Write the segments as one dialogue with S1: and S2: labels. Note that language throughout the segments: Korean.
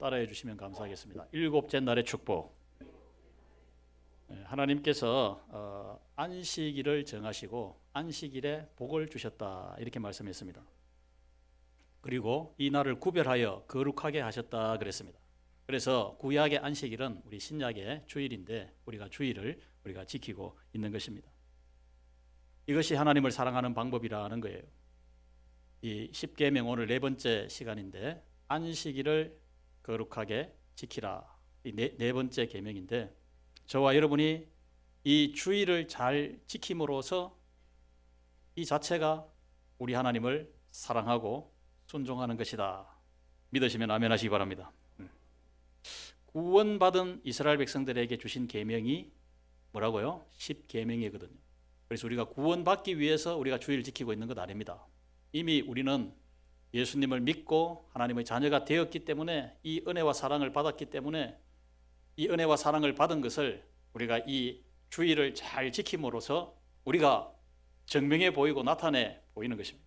S1: 따라해 주시면 감사하겠습니다. 일곱째 날의 축복. 하나님께서 안식일을 정하시고 안식일에 복을 주셨다 이렇게 말씀했습니다. 그리고 이 날을 구별하여 거룩하게 하셨다 그랬습니다. 그래서 구약의 안식일은 우리 신약의 주일인데 우리가 주일을 지키고 있는 것입니다. 이것이 하나님을 사랑하는 방법이라는 거예요. 이 십계명 오늘 네 번째 시간인데 안식일을 거룩하게 지키라 이 네 번째 계명인데 저와 여러분이 이 주일을 잘 지킴으로써 이 자체가 우리 하나님을 사랑하고 순종하는 것이다. 믿으시면 아멘 하시기 바랍니다. 구원받은 이스라엘 백성들에게 주신 계명이 뭐라고요? 십계명이거든요. 그래서 우리가 구원받기 위해서 우리가 주일을 지키고 있는 것 아닙니다. 이미 우리는 예수님을 믿고 하나님의 자녀가 되었기 때문에 이 은혜와 사랑을 받았기 때문에 이 은혜와 사랑을 받은 것을 우리가 이 주일을 잘 지킴으로써 우리가 증명해 보이고 나타내 보이는 것입니다.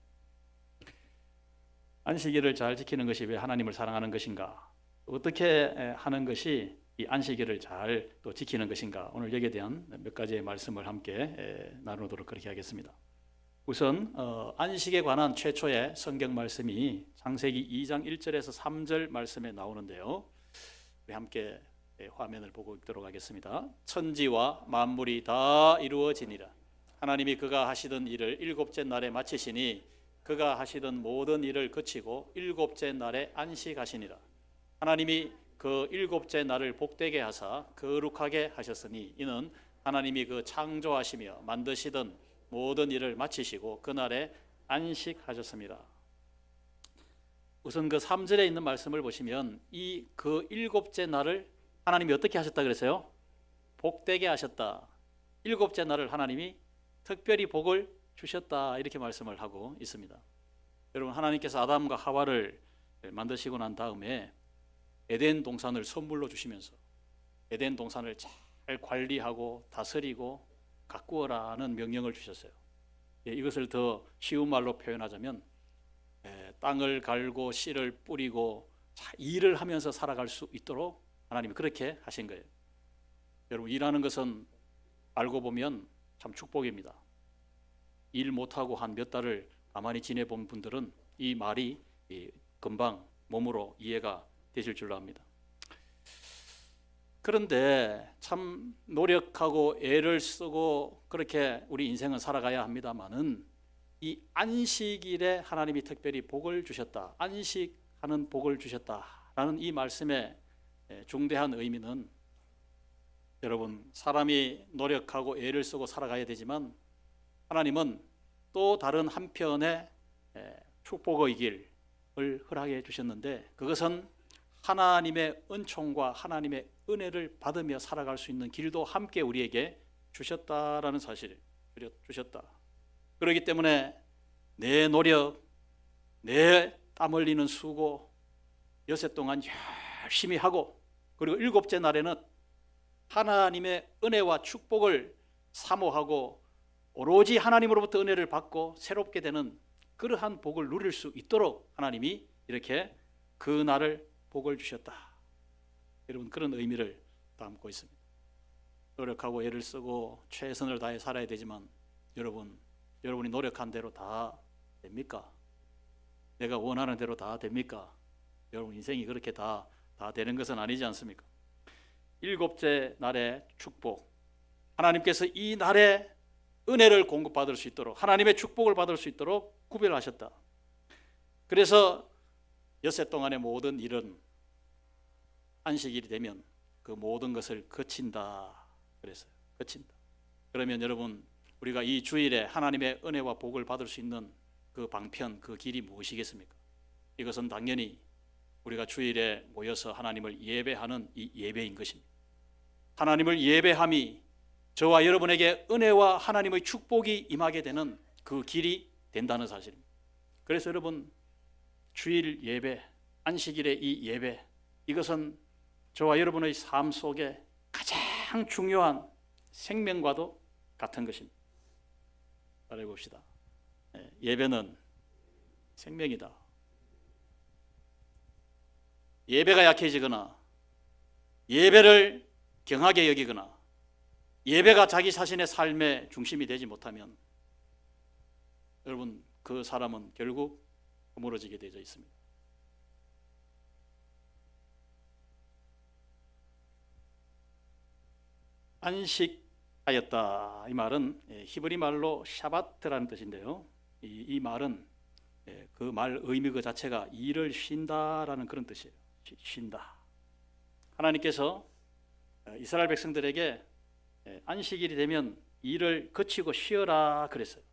S1: 안식일을 잘 지키는 것이 왜 하나님을 사랑하는 것인가? 어떻게 하는 것이 이 안식일을 잘 또 지키는 것인가? 오늘 여기에 대한 몇 가지의 말씀을 함께 나누도록 그렇게 하겠습니다. 우선 안식에 관한 최초의 성경 말씀이 창세기 2장 1절에서 3절 말씀에 나오는데요. 우리 함께 화면을 보고 읽도록 하겠습니다. 천지와 만물이 다 이루어지니라. 하나님이 그가 하시던 일을 일곱째 날에 마치시니 그가 하시던 모든 일을 그치고 일곱째 날에 안식하시니라. 하나님이 그 일곱째 날을 복되게 하사 거룩하게 하셨으니 이는 하나님이 그 창조하시며 만드시던 모든 일을 마치시고 그날에 안식하셨습니다. 우선 그 3절에 있는 말씀을 보시면 이 그 일곱째 날을 하나님이 어떻게 하셨다 그랬어요? 복되게 하셨다. 일곱째 날을 하나님이 특별히 복을 주셨다 이렇게 말씀을 하고 있습니다. 여러분 하나님께서 아담과 하와를 만드시고 난 다음에 에덴 동산을 선물로 주시면서 에덴 동산을 잘 관리하고 다스리고 가꾸어라는 명령을 주셨어요. 이것을 더 쉬운 말로 표현하자면 땅을 갈고 씨를 뿌리고 일을 하면서 살아갈 수 있도록 하나님이 그렇게 하신 거예요. 여러분 일하는 것은 알고 보면 참 축복입니다. 일 못하고 한 몇 달을 가만히 지내본 분들은 이 말이 금방 몸으로 이해가 되실 줄로 압니다. 그런데 참 노력하고 애를 쓰고 그렇게 우리 인생은 살아가야 합니다마는 이 안식일에 하나님이 특별히 복을 주셨다. 안식하는 복을 주셨다라는 이 말씀의 중대한 의미는 여러분 사람이 노력하고 애를 쓰고 살아가야 되지만 하나님은 또 다른 한편의 축복의 길을 허락해 주셨는데 그것은 하나님의 은총과 하나님의 은혜를 받으며 살아갈 수 있는 길도 함께 우리에게 주셨다라는 사실을 주셨다. 그렇기 때문에 내 노력, 내 땀 흘리는 수고 여세 동안 열심히 하고 그리고 일곱째 날에는 하나님의 은혜와 축복을 사모하고 오로지 하나님으로부터 은혜를 받고 새롭게 되는 그러한 복을 누릴 수 있도록 하나님이 이렇게 그 날을 복을 주셨다. 여러분 그런 의미를 담고 있습니다. 노력하고 애를 쓰고 최선을 다해 살아야 되지만 여러분이 노력한 대로 다 됩니까? 내가 원하는 대로 다 됩니까? 여러분 인생이 그렇게 다 되는 것은 아니지 않습니까? 일곱째 날의 축복, 하나님께서 이 날에 은혜를 공급받을 수 있도록 하나님의 축복을 받을 수 있도록 구별하셨다. 그래서 엿새 동안의 모든 일은 안식일이 되면 그 모든 것을 거친다 그랬어요. 거친다. 그러면 여러분 우리가 이 주일에 하나님의 은혜와 복을 받을 수 있는 그 방편, 그 길이 무엇이겠습니까? 이것은 당연히 우리가 주일에 모여서 하나님을 예배하는 이 예배인 것입니다. 하나님을 예배함이 저와 여러분에게 은혜와 하나님의 축복이 임하게 되는 그 길이 된다는 사실입니다. 그래서 여러분 주일 예배, 안식일의 이 예배, 이것은 저와 여러분의 삶 속에 가장 중요한 생명과도 같은 것입니다. 따라해 봅시다. 예배는 생명이다. 예배가 약해지거나 예배를 경하게 여기거나 예배가 자기 자신의 삶의 중심이 되지 못하면 여러분 그 사람은 결국 허물어지게 되어 있습니다. 안식하였다. 이 말은 히브리 말로 샤바트라는 뜻인데요. 이 말은 그 말 의미 그 자체가 일을 쉰다라는 그런 뜻이에요. 쉰다. 하나님께서 이스라엘 백성들에게 안식일이 되면 일을 그치고 쉬어라 그랬어요.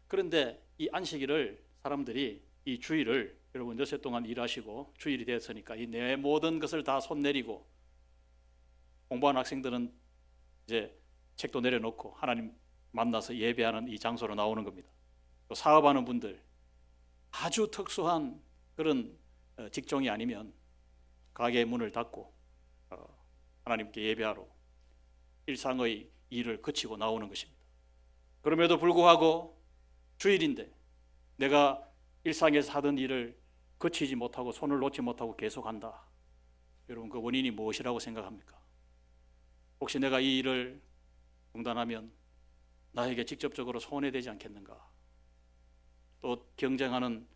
S1: 그런데 이 안식일을 사람들이 이 주일을 여러분 엿새 동안 일하시고 주일이 되었으니까 이 내 모든 것을 다 손 내리고 공부하는 학생들은 이제 책도 내려놓고 하나님 만나서 예배하는 이 장소로 나오는 겁니다. 또 사업하는 분들 아주 특수한 그런 직종이 아니면 가게 문을 닫고 하나님께 예배하러 일상의 일을 그치고 나오는 것입니다. 그럼에도 불구하고 주일인데 내가 일상에서 하던 일을 그치지 못하고 손을 놓지 못하고 계속한다. 여러분 그 원인이 무엇이라고 생각합니까? 혹시 내가 이 일을 중단하면 나에게 직접적으로 손해되지 않겠는가? 또 경쟁하는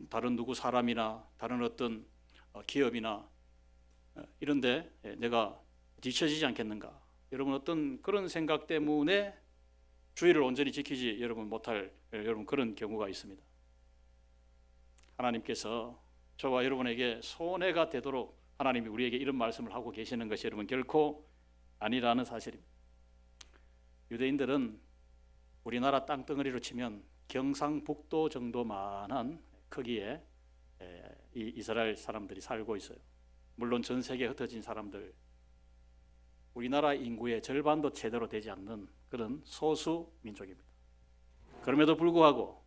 S1: 다른 누구 사람이나 다른 어떤 기업이나 이런데 내가 뒤처지지 않겠는가? 여러분 어떤 그런 생각 때문에 주의를 온전히 지키지 여러분 못할 여러분 그런 경우가 있습니다. 하나님께서 저와 여러분에게 손해가 되도록 하나님이 우리에게 이런 말씀을 하고 계시는 것이 여러분 결코 아니라는 사실입니다. 유대인들은 우리나라 땅덩어리로 치면 경상북도 정도만한 크기의 이 이스라엘 사람들이 살고 있어요. 물론 전 세계에 흩어진 사람들, 우리나라 인구의 절반도 제대로 되지 않는 그런 소수 민족입니다. 그럼에도 불구하고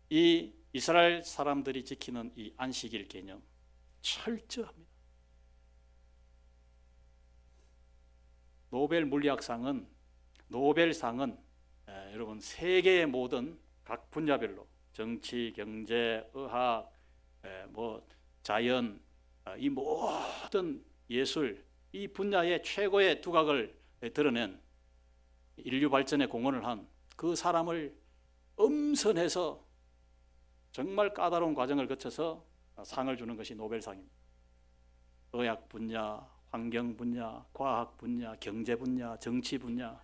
S1: 이 이스라엘 사람들이 지키는 이 안식일 개념 철저합니다. 노벨상은 여러분 세계의 모든 각 분야별로 정치, 경제, 의학, 자연 이 모든 예술 이 분야의 최고의 두각을 드러낸 인류 발전에 공헌을 한 그 사람을 엄선해서 정말 까다로운 과정을 거쳐서 상을 주는 것이 노벨상입니다. 의학 분야, 환경 분야, 과학 분야, 경제 분야, 정치 분야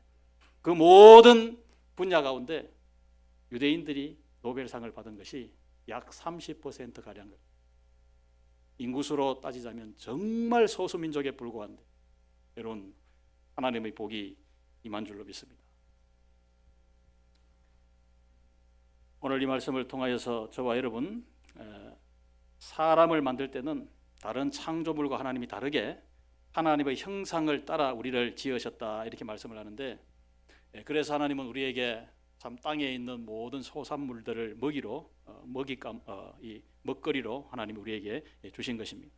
S1: 그 모든 분야 가운데 유대인들이 노벨상을 받은 것이 약 30%가량 인구수로 따지자면 정말 소수민족에 불과한데 여러분 하나님의 복이 임한 줄로 믿습니다. 오늘 이 말씀을 통하여서 저와 여러분 사람을 만들 때는 다른 창조물과 하나님이 다르게 하나님의 형상을 따라 우리를 지으셨다 이렇게 말씀을 하는데 그래서 하나님은 우리에게 참 땅에 있는 모든 소산물들을 먹이로 이 먹거리로 하나님이 우리에게 주신 것입니다.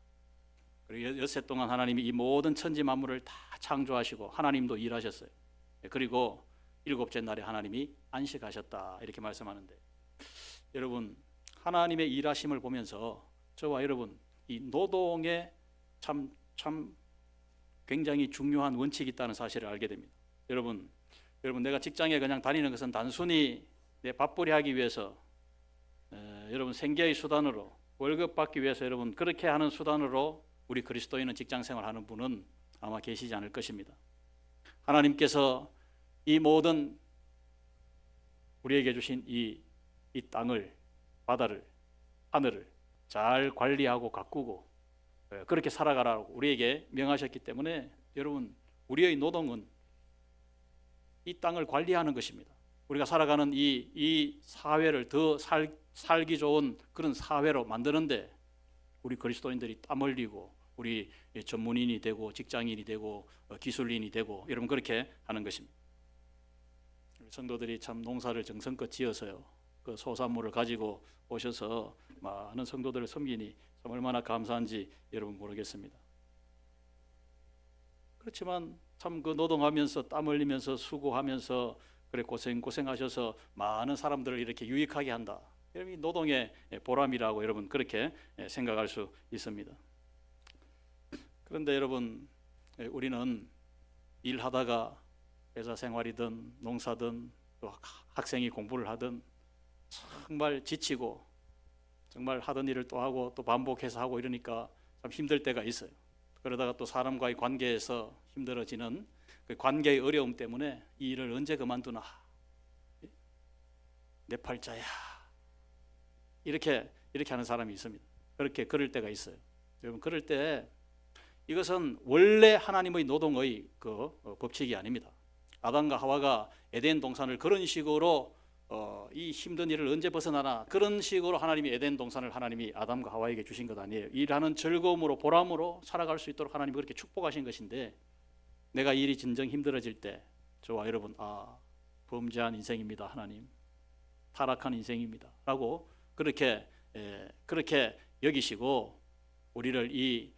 S1: 그리고 엿새 동안 하나님이 이 모든 천지 만물을 다 창조하시고 하나님도 일하셨어요. 그리고 일곱째 날에 하나님이 안식하셨다 이렇게 말씀하는데 여러분 하나님의 일하심을 보면서 저와 여러분 이 노동에 참 굉장히 중요한 원칙이 있다는 사실을 알게 됩니다. 여러분 내가 직장에 그냥 다니는 것은 단순히 내 밥벌이 하기 위해서 여러분 생계의 수단으로 월급 받기 위해서 여러분 그렇게 하는 수단으로 우리 그리스도인은 직장 생활하는 분은 아마 계시지 않을 것입니다. 하나님께서 이 모든 우리에게 주신 이 땅을, 바다를, 하늘을 잘 관리하고 가꾸고 그렇게 살아가라고 우리에게 명하셨기 때문에 여러분 우리의 노동은 이 땅을 관리하는 것입니다. 우리가 살아가는 이 사회를 더 살기 좋은 그런 사회로 만드는데 우리 그리스도인들이 땀 흘리고 우리 전문인이 되고 직장인이 되고 기술인이 되고 여러분 그렇게 하는 것입니다. 성도들이 참 농사를 정성껏 지어서요 그 소산물을 가지고 오셔서 많은 성도들을 섬기니 참 얼마나 감사한지 여러분 모르겠습니다. 그렇지만 참 그 노동하면서 땀 흘리면서 수고하면서 그래 고생하셔서 많은 사람들을 이렇게 유익하게 한다. 이 노동의 보람이라고 여러분 그렇게 생각할 수 있습니다. 그런데 여러분, 우리는 일하다가 회사 생활이든 농사든 또 학생이 공부를 하든 정말 지치고 정말 하던 일을 또 하고 또 반복해서 하고 이러니까 참 힘들 때가 있어요. 그러다가 또 사람과의 관계에서 힘들어지는 그 관계의 어려움 때문에 이 일을 언제 그만두나, 내 팔자야, 이렇게 하는 사람이 있습니다. 그럴 때가 있어요. 여러분, 그럴 때 이것은 원래 하나님의 노동의 법칙이 아닙니다. 아담과 하와가 에덴 동산을 그런 식으로 이 힘든 일을 언제 벗어나나, 그런 식으로 하나님이 에덴 동산을 하나님이 아담과 하와에게 주신 것 아니에요. 일하는 즐거움으로 보람으로 살아갈 수 있도록 하나님이 그렇게 축복하신 것인데, 내가 일이 진정 힘들어질 때 저와 여러분, 범죄한 인생입니다 하나님, 타락한 인생입니다 라고 그렇게 여기시고 우리를 이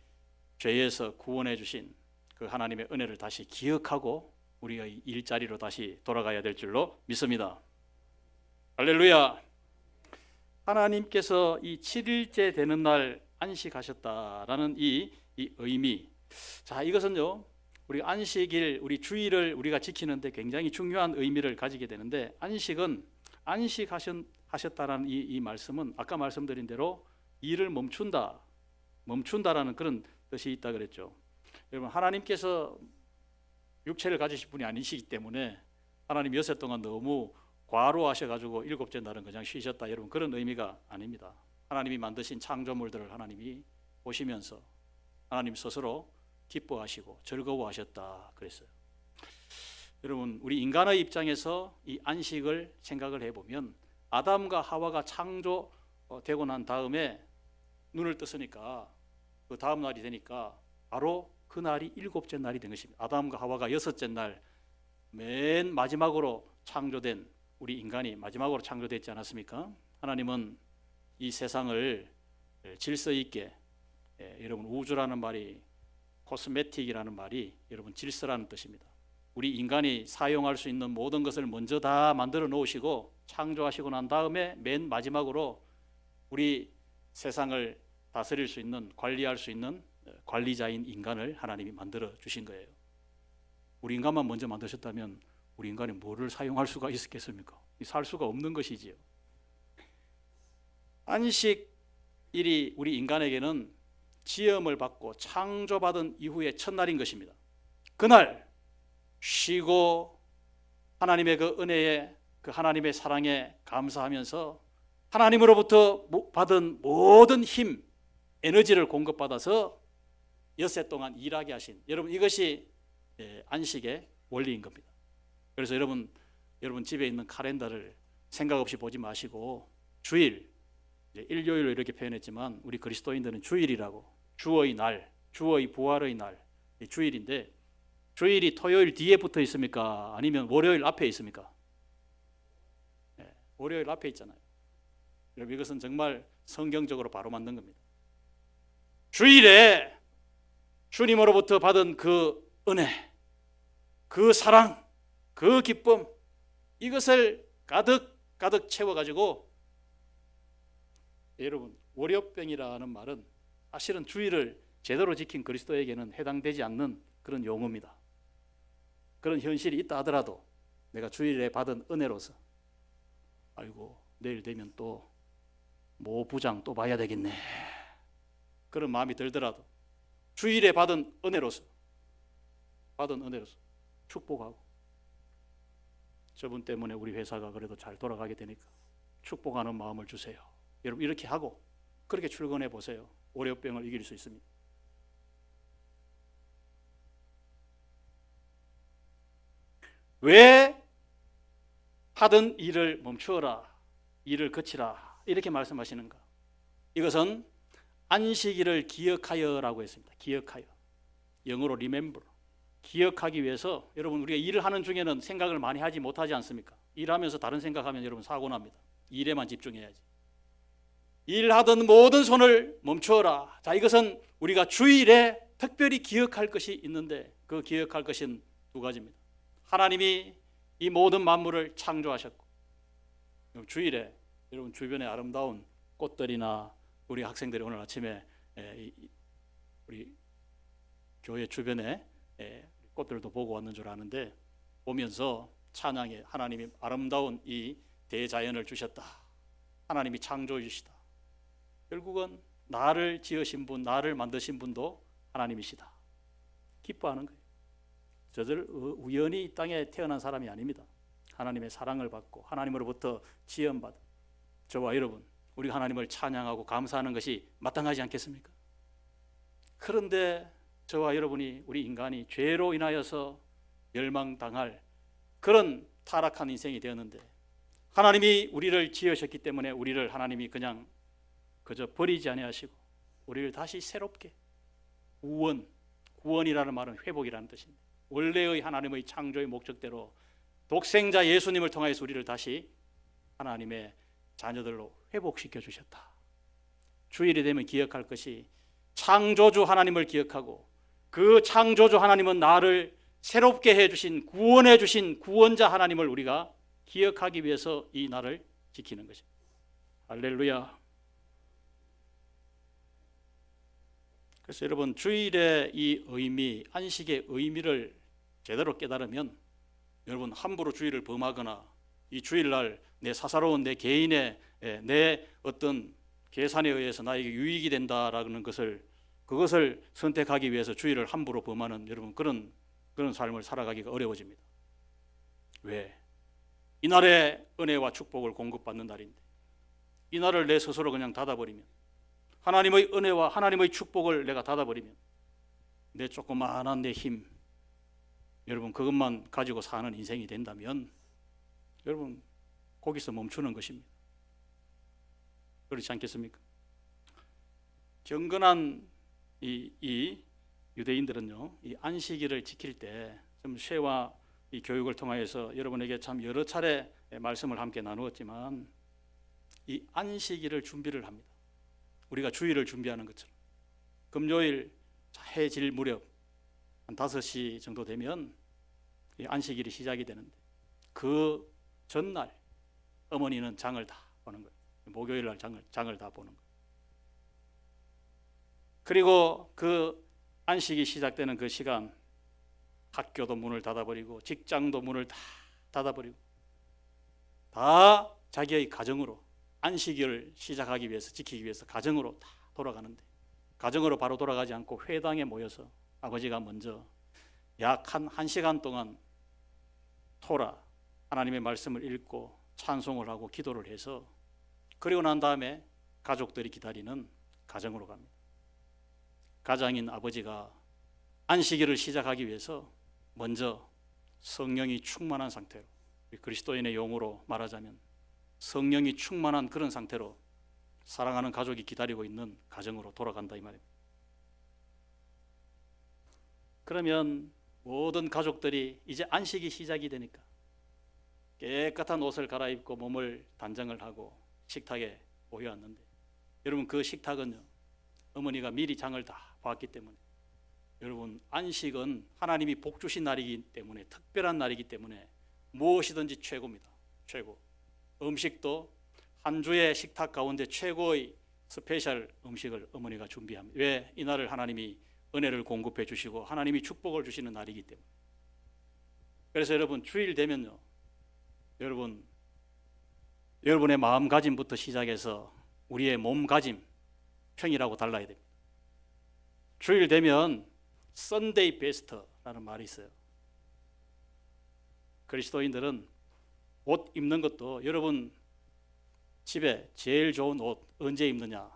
S1: 죄에서 구원해 주신 그 하나님의 은혜를 다시 기억하고 우리가 이 일자리로 다시 돌아가야 될 줄로 믿습니다. 할렐루야. 하나님께서 이 7일째 되는 날 안식하셨다라는 이 의미, 자, 이것은요, 우리 안식일, 우리 주일을 우리가 지키는데 굉장히 중요한 의미를 가지게 되는데, 안식은 안식하셨다라는 이 말씀은 아까 말씀드린 대로 일을 멈춘다라는 그런 뜻이 있다 그랬죠. 여러분, 하나님께서 육체를 가지신 분이 아니시기 때문에 하나님 엿새 동안 너무 과로하셔가지고 일곱째 날은 그냥 쉬셨다, 여러분 그런 의미가 아닙니다. 하나님이 만드신 창조물들을 하나님이 보시면서 하나님 스스로 기뻐하시고 즐거워하셨다 그랬어요. 여러분, 우리 인간의 입장에서 이 안식을 생각을 해보면 아담과 하와가 창조되고 난 다음에 눈을 떴으니까 그 다음 날이 되니까 바로 그 날이 일곱째 날이 된 것입니다. 아담과 하와가 여섯째 날 맨 마지막으로 창조된 우리 인간이 마지막으로 창조됐지 않았습니까? 하나님은 이 세상을 질서 있게, 여러분 우주라는 말이, 코스메틱이라는 말이 여러분 질서라는 뜻입니다. 우리 인간이 사용할 수 있는 모든 것을 먼저 다 만들어 놓으시고 창조하시고 난 다음에 맨 마지막으로 우리 세상을 다스릴 수 있는, 관리할 수 있는 관리자인 인간을 하나님이 만들어 주신 거예요. 우리 인간만 먼저 만드셨다면 우리 인간이 뭐를 사용할 수가 있었겠습니까? 살 수가 없는 것이지요. 안식일이 우리 인간에게는 지음을 받고 창조받은 이후의 첫날인 것입니다. 그날 쉬고 하나님의 그 은혜에, 그 하나님의 사랑에 감사하면서 하나님으로부터 받은 모든 힘, 에너지를 공급받아서 엿새 동안 일하게 하신, 여러분 이것이 안식의 원리인 겁니다. 그래서 여러분 집에 있는 카렌더를 생각 없이 보지 마시고 주일, 일요일로 이렇게 표현했지만 우리 그리스도인들은 주일이라고, 주의 날, 주의 부활의 날, 주일인데 주일이 토요일 뒤에 붙어 있습니까? 아니면 월요일 앞에 있습니까? 월요일 앞에 있잖아요. 여러분, 이것은 정말 성경적으로 바로 맞는 겁니다. 주일에 주님으로부터 받은 그 은혜, 그 사랑, 그 기쁨, 이것을 가득 채워가지고, 여러분 월요병이라는 말은 사실은 주일을 제대로 지킨 그리스도에게는 해당되지 않는 그런 용어입니다. 그런 현실이 있다 하더라도 내가 주일에 받은 은혜로서, 아이고 내일 되면 또 모 부장 또 봐야 되겠네, 그런 마음이 들더라도 주일에 받은 은혜로서 축복하고, 저분 때문에 우리 회사가 그래도 잘 돌아가게 되니까 축복하는 마음을 주세요, 여러분 이렇게 하고 그렇게 출근해 보세요. 월요병을 이길 수 있습니다. 왜 하던 일을 멈추어라, 일을 그치라, 이렇게 말씀하시는가? 이것은 안식일을 기억하여라고 했습니다. 기억하여, 영어로 remember, 기억하기 위해서. 여러분, 우리가 일을 하는 중에는 생각을 많이 하지 못하지 않습니까? 일하면서 다른 생각하면 여러분 사고 납니다. 일에만 집중해야지. 일하던 모든 손을 멈추어라. 자, 이것은 우리가 주일에 특별히 기억할 것이 있는데, 그 기억할 것은 두 가지입니다. 하나님이 이 모든 만물을 창조하셨고, 주일에 여러분 주변에 아름다운 꽃들이나 우리 학생들이 오늘 아침에 우리 교회 주변에 꽃들도 보고 왔는 줄 아는데, 보면서 찬양에 하나님이 아름다운 이 대자연을 주셨다, 하나님이 창조해 주시다, 결국은 나를 지으신 분, 나를 만드신 분도 하나님이시다, 기뻐하는 거예요. 저들 우연히 이 땅에 태어난 사람이 아닙니다. 하나님의 사랑을 받고 하나님으로부터 지원받은 저와 여러분, 우리가 하나님을 찬양하고 감사하는 것이 마땅하지 않겠습니까? 그런데 저와 여러분이, 우리 인간이 죄로 인하여서 멸망당할 그런 타락한 인생이 되었는데, 하나님이 우리를 지으셨기 때문에 우리를 하나님이 그냥 그저 버리지 아니하시고 우리를 다시 새롭게 구원이라는 말은 회복이라는 뜻입니다. 원래의 하나님의 창조의 목적대로 독생자 예수님을 통하여서 우리를 다시 하나님의 자녀들로 회복시켜 주셨다. 주일이 되면 기억할 것이, 창조주 하나님을 기억하고 그 창조주 하나님은 나를 새롭게 해주신, 구원해 주신 구원자 하나님을 우리가 기억하기 위해서 이 날을 지키는 것입니다. 할렐루야. 그래서 여러분, 주일의 이 의미, 안식의 의미를 제대로 깨달으면 여러분 함부로 주일을 범하거나 이 주일날 내 사사로운 내 개인의 내 어떤 계산에 의해서 나에게 유익이 된다라는 그것을 선택하기 위해서 주일을 함부로 범하는 여러분 그런 삶을 살아가기가 어려워집니다. 왜? 이날의 은혜와 축복을 공급받는 날인데 이 날을 내 스스로 그냥 닫아버리면, 하나님의 은혜와 하나님의 축복을 내가 닫아버리면 내 조그마한 내 힘, 여러분 그것만 가지고 사는 인생이 된다면 여러분 거기서 멈추는 것입니다. 그렇지 않겠습니까? 경건한 이 유대인들은요, 이 안식일을 지킬 때 좀 쇠와 이 교육을 통하여서 여러분에게 참 여러 차례 말씀을 함께 나누었지만, 이 안식일을 준비를 합니다. 우리가 주일을 준비하는 것처럼 금요일 해 질 무렵 한 5시 정도 되면 이 안식일이 시작이 되는데, 그 전날 어머니는 장을 다 보는 거예요. 목요일 날 장을 다 보는 거예요. 그리고 그 안식이 시작되는 그 시간, 학교도 문을 닫아버리고 직장도 문을 다 닫아버리고 다 자기의 가정으로 안식일을 시작하기 위해서, 지키기 위해서 가정으로 다 돌아가는데, 가정으로 바로 돌아가지 않고 회당에 모여서 아버지가 먼저 약 한 1시간 동안 토라, 하나님의 말씀을 읽고 찬송을 하고 기도를 해서, 그리고 난 다음에 가족들이 기다리는 가정으로 갑니다. 가장인 아버지가 안식일을 시작하기 위해서 먼저 성령이 충만한 상태로, 그리스도인의 용어로 말하자면 성령이 충만한 그런 상태로 사랑하는 가족이 기다리고 있는 가정으로 돌아간다 이 말입니다. 그러면 모든 가족들이 이제 안식이 시작이 되니까 깨끗한 옷을 갈아입고 몸을 단정을 하고 식탁에 모여왔는데, 여러분 그 식탁은요, 어머니가 미리 장을 다 봤기 때문에, 여러분 안식은 하나님이 복 주신 날이기 때문에, 특별한 날이기 때문에 무엇이든지 최고입니다. 최고. 음식도 한 주의 식탁 가운데 최고의 스페셜 음식을 어머니가 준비합니다. 왜? 이 날을 하나님이 은혜를 공급해 주시고 하나님이 축복을 주시는 날이기 때문에. 그래서 여러분 주일 되면요, 여러분의 마음가짐부터 시작해서 우리의 몸가짐, 평이라고 달라야 됩니다. 주일 되면 Sunday best라는 말이 있어요. 그리스도인들은 옷 입는 것도, 여러분 집에 제일 좋은 옷 언제 입느냐?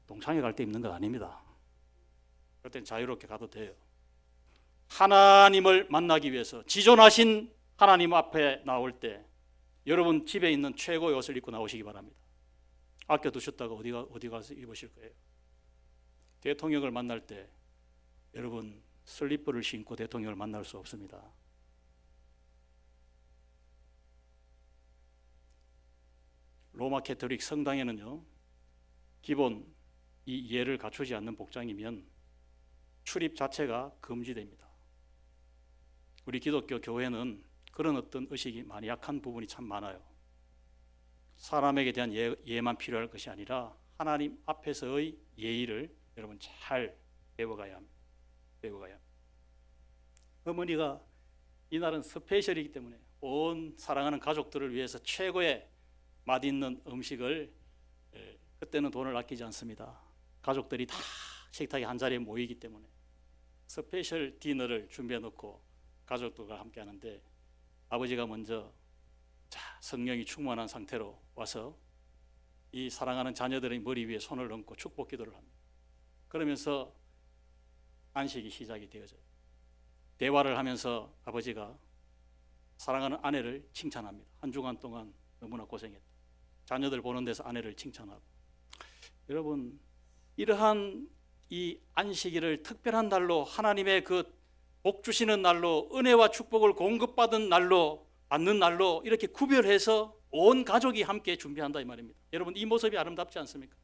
S1: 동창회 갈 때 입는 것 아닙니다. 그럴 땐 자유롭게 가도 돼요. 하나님을 만나기 위해서 지존하신 하나님 앞에 나올 때 여러분 집에 있는 최고의 옷을 입고 나오시기 바랍니다. 아껴두셨다가 어디 가서 입으실 거예요? 대통령을 만날 때 여러분 슬리퍼를 신고 대통령을 만날 수 없습니다. 로마 캐토릭 성당에는요, 기본 이 예를 갖추지 않는 복장이면 출입 자체가 금지됩니다. 우리 기독교 교회는 그런 어떤 의식이 많이 약한 부분이 참 많아요. 사람에게 대한 예만 필요할 것이 아니라 하나님 앞에서의 예의를 여러분 잘 배워가야 합니다. 배워가야 합니다. 어머니가 이날은 스페셜이기 때문에 온 사랑하는 가족들을 위해서 최고의 맛있는 음식을, 그때는 돈을 아끼지 않습니다. 가족들이 다 식탁에 한 자리에 모이기 때문에 스페셜 디너를 준비해 놓고 가족들과 함께 하는데, 아버지가 먼저 성령이 충만한 상태로 와서 이 사랑하는 자녀들의 머리 위에 손을 얹고 축복 기도를 합니다. 그러면서 안식이 시작이 되어져요. 대화를 하면서 아버지가 사랑하는 아내를 칭찬합니다. 한 주간 동안 너무나 고생했다. 자녀들 보는 데서 아내를 칭찬하고. 여러분, 이러한 이 안식일을 특별한 날로, 하나님의 그 복 주시는 날로, 은혜와 축복을 공급받은 날로, 받는 날로 이렇게 구별해서 온 가족이 함께 준비한다 이 말입니다. 여러분, 이 모습이 아름답지 않습니까?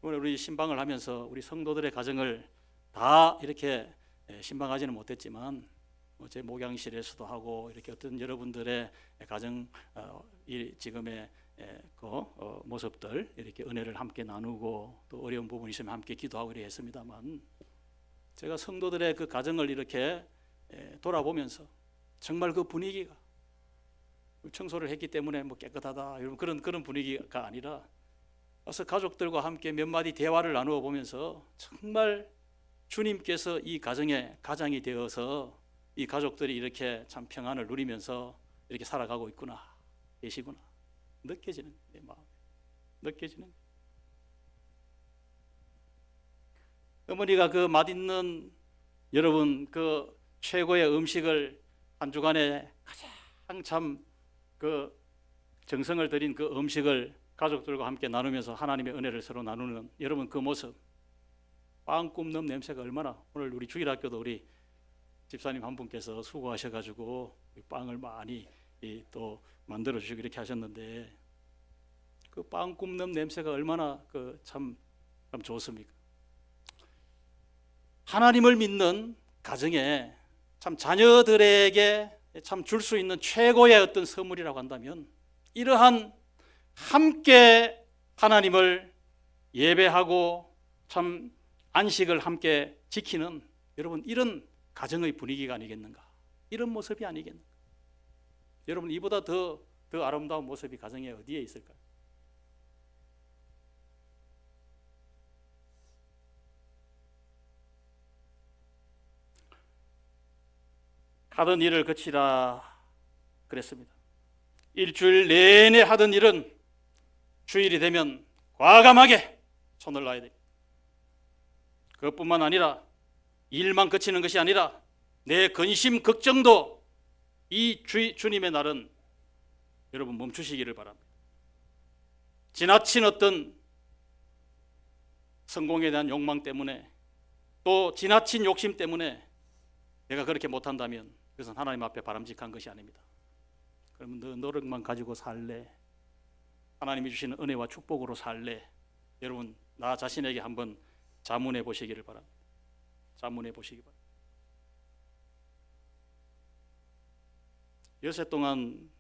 S1: 오늘 우리 신방을 하면서 우리 성도들의 가정을 다 이렇게 신방하지는 못했지만 제 목양실에서도 하고, 이렇게 어떤 여러분들의 가정 지금의 모습들 이렇게 은혜를 함께 나누고, 또 어려운 부분이 있으면 함께 기도하고 이렇게 했습니다만, 제가 성도들의 그 가정을 이렇게 돌아보면서 정말 그 분위기가, 청소를 했기 때문에 뭐 깨끗하다 이런 그런 분위기가 아니라, 와서 가족들과 함께 몇 마디 대화를 나누어 보면서 정말 주님께서 이 가장이 되어서 이 가족들이 이렇게 참 평안을 누리면서 이렇게 살아가고 있구나, 계시구나 느껴지는, 내 마음에 느껴지는. 어머니가 그 맛있는, 여러분 그 최고의 음식을 한 주간에 가장 참 그 정성을 들인 그 음식을 가족들과 함께 나누면서 하나님의 은혜를 서로 나누는 여러분 그 모습, 빵 굽는 냄새가 얼마나, 오늘 우리 주일학교도 우리 집사님 한 분께서 수고하셔가지고 빵을 많이 또 만들어 주시고 이렇게 하셨는데, 그 빵 굽는 냄새가 얼마나 그 참 좋습니까? 하나님을 믿는 가정에 참 자녀들에게 참 줄 수 있는 최고의 어떤 선물이라고 한다면, 이러한 함께 하나님을 예배하고 참 안식을 함께 지키는, 여러분 이런 가정의 분위기가 아니겠는가, 이런 모습이 아니겠는가. 여러분, 이보다 더 아름다운 모습이 가정에 어디에 있을까요? 하던 일을 그치라 그랬습니다. 일주일 내내 하던 일은 주일이 되면 과감하게 손을 놔야 됩니다. 그것뿐만 아니라 일만 그치는 것이 아니라 내 근심 걱정도 이 주님의 날은 여러분 멈추시기를 바랍니다. 지나친 어떤 성공에 대한 욕망 때문에, 또 지나친 욕심 때문에 내가 그렇게 못한다면 그것은 하나님 앞에 바람직한 것이 아닙니다. 그러면 너 노력만 가지고 살래? 하나님이 주시는 은혜와 축복으로 살래? 여러분, 나 자신에게 한번 자문해 보시기를 바랍니다. 자문해 보시기 바랍니다. 여세 동안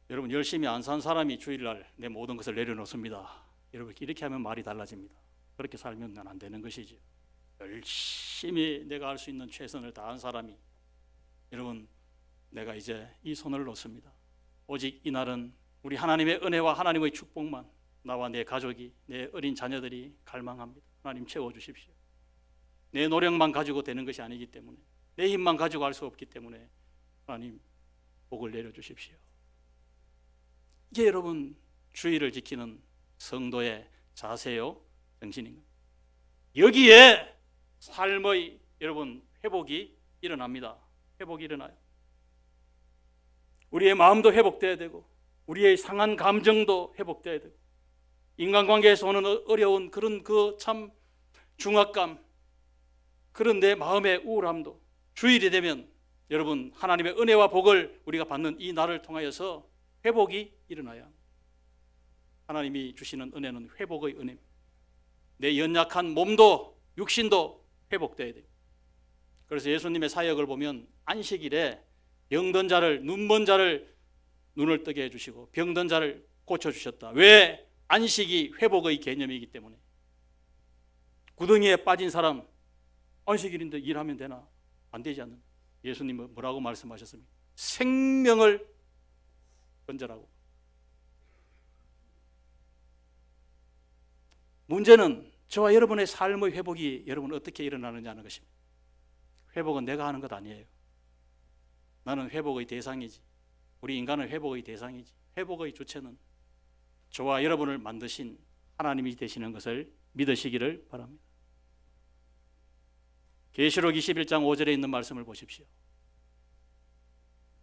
S1: 여러분 열심히 안 산 사람이 주일날 내 모든 것을 내려놓습니다. 여러분, 이렇게 하면 말이 달라집니다. 그렇게 살면 안 되는 것이죠. 열심히 내가 할 수 있는 최선을 다한 사람이, 여러분 내가 이제 이 손을 놓습니다. 오직 이날은 우리 하나님의 은혜와 하나님의 축복만 나와 내 가족이, 내 어린 자녀들이 갈망합니다. 하나님 채워주십시오. 내 노력만 가지고 되는 것이 아니기 때문에, 내 힘만 가지고 할 수 없기 때문에 하나님 복을 내려주십시오. 이게 여러분 주의를 지키는 성도의 자세요, 정신입니다. 여기에 삶의 여러분 회복이 일어납니다. 회복이 일어나요. 우리의 마음도 회복돼야 되고, 우리의 상한 감정도 회복돼야 되고, 인간관계에서 오는 어려운 그런 그 참 중압감, 그런 내 마음의 우울함도 주일이 되면 여러분 하나님의 은혜와 복을 우리가 받는 이 날을 통하여서 회복이 일어나야 합니다. 하나님이 주시는 은혜는 회복의 은혜. 내 연약한 몸도 육신도 회복돼야 돼요. 그래서 예수님의 사역을 보면 안식일에 병든 자를, 눈먼 자를 눈을 뜨게 해주시고 병든 자를 고쳐주셨다. 왜? 안식이 회복의 개념이기 때문에. 구덩이에 빠진 사람 안식일인데 일하면 되나? 안 되지 않는. 예수님은 뭐라고 말씀하셨습니까? 생명을 건져라고. 문제는 저와 여러분의 삶의 회복이 여러분 어떻게 일어나느냐 하는 것입니다. 회복은 내가 하는 것 아니에요. 나는 회복의 대상이지. 우리 인간은 회복의 대상이지. 회복의 주체는 저와 여러분을 만드신 하나님이 되시는 것을 믿으시기를 바랍니다. 계시록 21장 5절에 있는 말씀을 보십시오.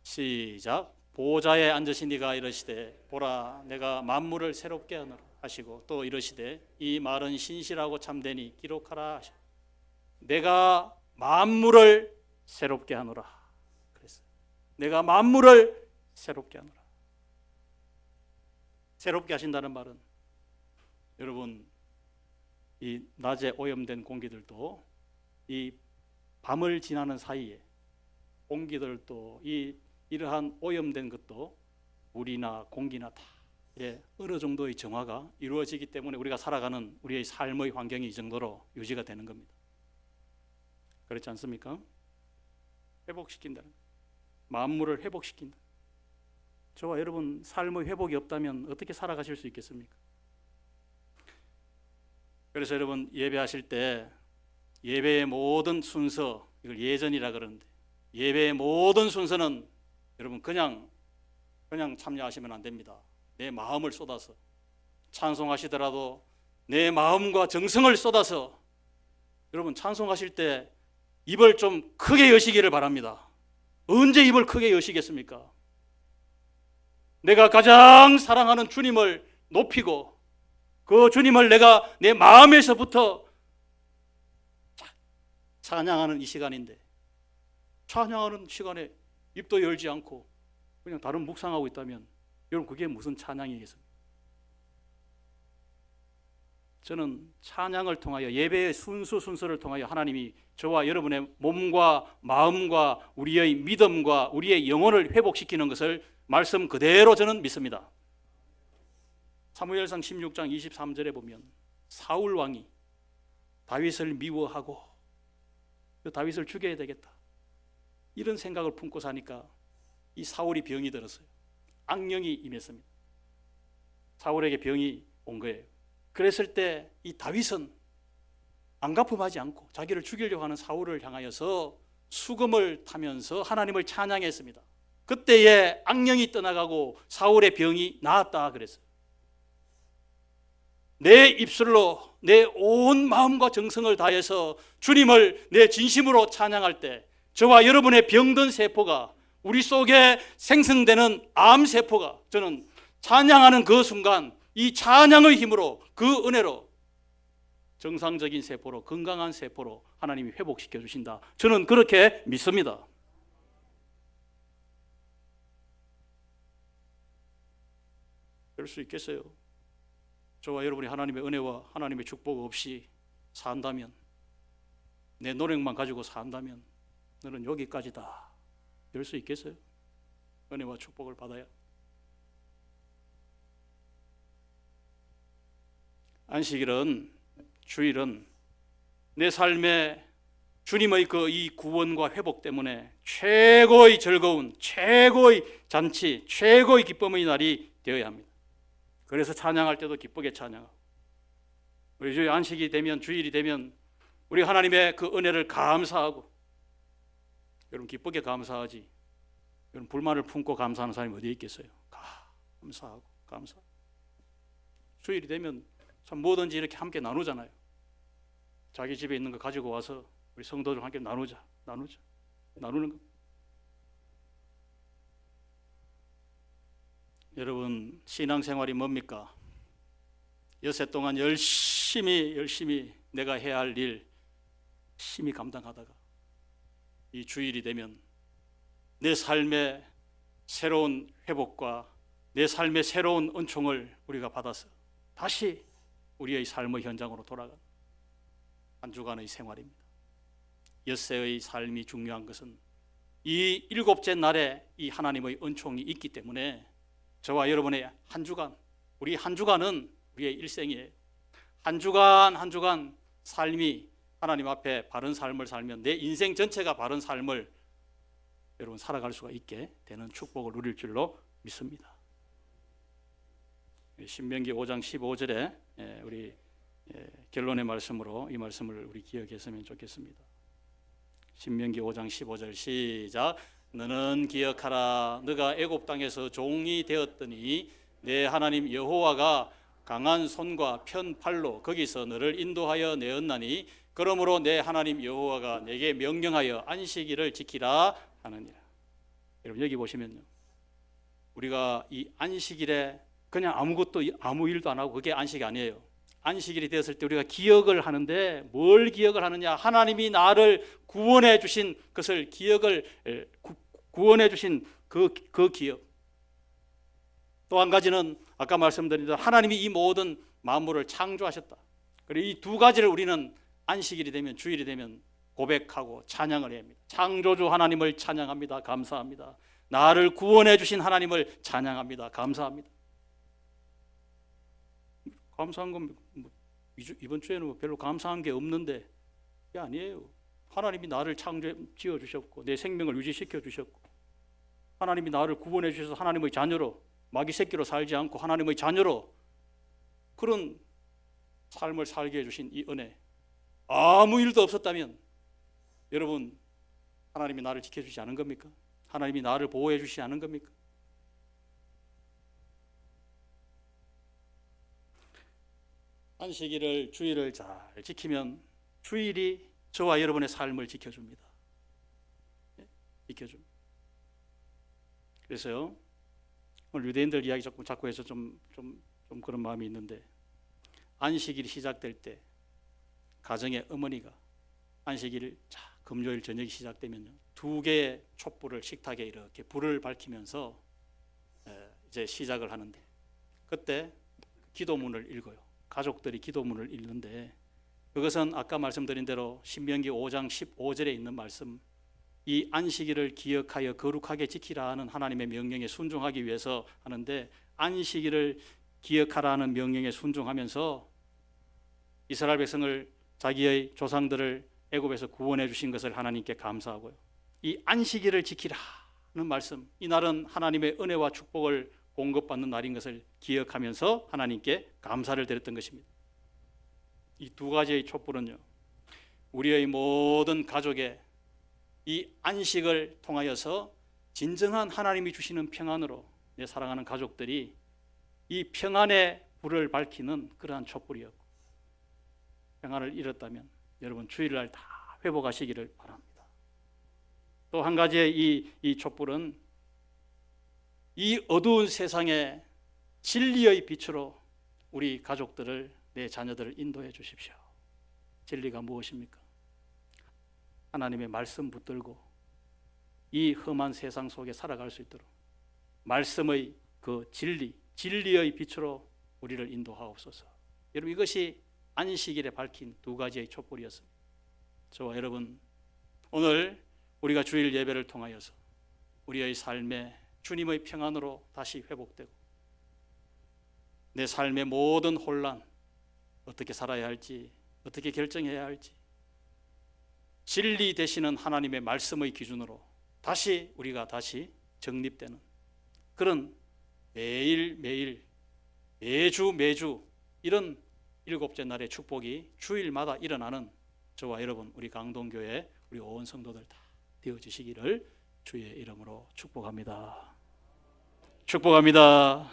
S1: 시작. 보좌에 앉으신 이가 이르시되 보라 내가 만물을 새롭게 하노라 하시고 또 이르시되 이 말은 신실하고 참되니 기록하라 하시고 내가 만물을 새롭게 하노라 그랬어요. 내가 만물을 새롭게 하노라. 새롭게 하신다는 말은 여러분 이 낮에 오염된 공기들도 이 밤을 지나는 사이에 공기들도 이러한 오염된 것도 물이나 공기나 다 어느 정도의 정화가 이루어지기 때문에 우리가 살아가는 우리의 삶의 환경이 이 정도로 유지가 되는 겁니다. 그렇지 않습니까? 회복시킨다는 거예요. 만물을 회복시킨다. 저와 여러분 삶의 회복이 없다면 어떻게 살아가실 수 있겠습니까? 그래서 여러분 예배하실 때 예배의 모든 순서, 이걸 예전이라 그러는데 예배의 모든 순서는 여러분 그냥 참여하시면 안 됩니다. 내 마음을 쏟아서 찬송하시더라도 내 마음과 정성을 쏟아서 여러분 찬송하실 때 입을 좀 크게 여시기를 바랍니다. 언제 입을 크게 여시겠습니까? 내가 가장 사랑하는 주님을 높이고 그 주님을 내가 내 마음에서부터 찬양하는 이 시간인데 찬양하는 시간에 입도 열지 않고 그냥 다른 묵상하고 있다면 여러분 그게 무슨 찬양이겠습니까? 저는 찬양을 통하여 예배의 순서를 통하여 하나님이 저와 여러분의 몸과 마음과 우리의 믿음과 우리의 영혼을 회복시키는 것을 말씀 그대로 저는 믿습니다. 사무엘상 16장 23절에 보면 사울 왕이 다윗을 미워하고 다윗을 죽여야 되겠다 이런 생각을 품고 사니까 이 사울이 병이 들었어요. 악령이 임했습니다. 사울에게 병이 온 거예요. 그랬을 때 이 다윗은 안가품하지 않고 자기를 죽이려고 하는 사울을 향하여서 수금을 타면서 하나님을 찬양했습니다. 그때에 악령이 떠나가고 사울의 병이 나았다 그랬어요. 내 입술로 내 온 마음과 정성을 다해서 주님을 내 진심으로 찬양할 때 저와 여러분의 병든 세포가 우리 속에 생성되는 암세포가 저는 찬양하는 그 순간 이 찬양의 힘으로 그 은혜로 정상적인 세포로 건강한 세포로 하나님이 회복시켜 주신다. 저는 그렇게 믿습니다. 그럴 수 있겠어요? 저와 여러분이 하나님의 은혜와 하나님의 축복 없이 산다면 내 노력만 가지고 산다면 너는 여기까지다. 이럴 수 있겠어요? 은혜와 축복을 받아야. 안식일은 주일은 내 삶에 주님의 그 이 구원과 회복 때문에 최고의 즐거운 최고의 잔치 최고의 기쁨의 날이 되어야 합니다. 그래서 찬양할 때도 기쁘게 찬양하고 우리 주일 안식이 되면 주일이 되면 우리 하나님의 그 은혜를 감사하고 여러분 기쁘게 감사하지 여러분 불만을 품고 감사하는 사람이 어디에 있겠어요? 감사하고 주일이 되면 참 뭐든지 이렇게 함께 나누잖아요. 자기 집에 있는 거 가지고 와서 우리 성도들 함께 나누자 나누는 거. 여러분 신앙생활이 뭡니까? 여세 동안 열심히 내가 해야 할 일 열심히 감당하다가 이 주일이 되면 내 삶의 새로운 회복과 내 삶의 새로운 은총을 우리가 받아서 다시 우리의 삶의 현장으로 돌아가는 한 주간의 생활입니다. 엿새의 삶이 중요한 것은 이 일곱째 날에 이 하나님의 은총이 있기 때문에 저와 여러분의 한 주간, 우리 한 주간은 우리의 일생이에요. 한 주간 한 주간 삶이 하나님 앞에 바른 삶을 살면 내 인생 전체가 바른 삶을 여러분 살아갈 수가 있게 되는 축복을 누릴 줄로 믿습니다. 신명기 5장 15절에 우리 결론의 말씀으로 이 말씀을 우리 기억했으면 좋겠습니다. 신명기 5장 15절 시작. 너는 기억하라. 너가 애굽 땅에서 종이 되었더니 내 하나님 여호와가 강한 손과 편 팔로 거기서 너를 인도하여 내었나니 그러므로 내 하나님 여호와가 내게 명령하여 안식일을 지키라 하느니라. 여러분 여기 보시면요, 우리가 이 안식일에 그냥 아무것도 아무 일도 안 하고 그게 안식이 아니에요. 안식일이 되었을 때 우리가 기억을 하는데 뭘 기억을 하느냐? 하나님이 나를 구원해 주신 것을 구원해 주신 그 기억. 또 한 가지는 아까 말씀드린 대로 하나님이 이 모든 만물을 창조하셨다. 그리고 이 두 가지를 우리는 안식일이 되면, 주일이 되면 고백하고 찬양을 해야 합니다. 창조주 하나님을 찬양합니다. 감사합니다. 나를 구원해 주신 하나님을 찬양합니다. 감사합니다. 감사한 건 이번 주에는 별로 감사한 게 없는데 그게 아니에요. 하나님이 나를 지어 주셨고 내 생명을 유지시켜 주셨고 하나님이 나를 구원해 주셔서 하나님의 자녀로, 마귀 새끼로 살지 않고 하나님의 자녀로 그런 삶을 살게 해주신 이 은혜, 아무 일도 없었다면 여러분 하나님이 나를 지켜주지 않은 겁니까? 하나님이 나를 보호해 주시지 않은 겁니까? 안식일을, 주일을 잘 지키면 주일이 저와 여러분의 삶을 지켜줍니다. 지켜줍니다. 그래서요, 오늘 유대인들 이야기 자꾸 해서 좀 그런 마음이 있는데, 안식일이 시작될 때 가정의 어머니가 안식일 금요일 저녁이 시작되면요, 2개의 촛불을 식탁에 이렇게 불을 밝히면서 이제 시작을 하는데, 그때 기도문을 읽어요. 가족들이 기도문을 읽는데, 그것은 아까 말씀드린 대로 신명기 5장 15절에 있는 말씀, 이 안식일을 기억하여 거룩하게 지키라 하는 하나님의 명령에 순종하기 위해서 하는데, 안식일을 기억하라 하는 명령에 순종하면서 이스라엘 백성을, 자기의 조상들을 애굽에서 구원해 주신 것을 하나님께 감사하고요, 이 안식일을 지키라는 말씀, 이 날은 하나님의 은혜와 축복을 공급받는 날인 것을 기억하면서 하나님께 감사를 드렸던 것입니다. 이 2가지의 촛불은요, 우리의 모든 가족의 이 안식을 통하여서 진정한 하나님이 주시는 평안으로 내 사랑하는 가족들이 이 평안의 불을 밝히는 그러한 촛불이었고, 평안을 잃었다면 여러분 주일날 다 회복하시기를 바랍니다. 또 한 가지의 이 촛불은 이 어두운 세상에 진리의 빛으로 우리 가족들을, 내 자녀들을 인도해 주십시오. 진리가 무엇입니까? 하나님의 말씀 붙들고 이 험한 세상 속에 살아갈 수 있도록 말씀의 그 진리의 빛으로 우리를 인도하옵소서. 여러분, 이것이 안식일에 밝힌 2가지의 촛불이었습니다. 저와 여러분, 오늘 우리가 주일 예배를 통하여서 우리의 삶에 주님의 평안으로 다시 회복되고 내 삶의 모든 혼란, 어떻게 살아야 할지, 어떻게 결정해야 할지 진리 되시는 하나님의 말씀의 기준으로 우리가 다시 정립되는 그런 매일 매주 이런 7째 날의 축복이 주일마다 일어나는 저와 여러분, 우리 강동교회 우리 온 성도들 다 되어지시기를 주의 이름으로 축복합니다. 축복합니다.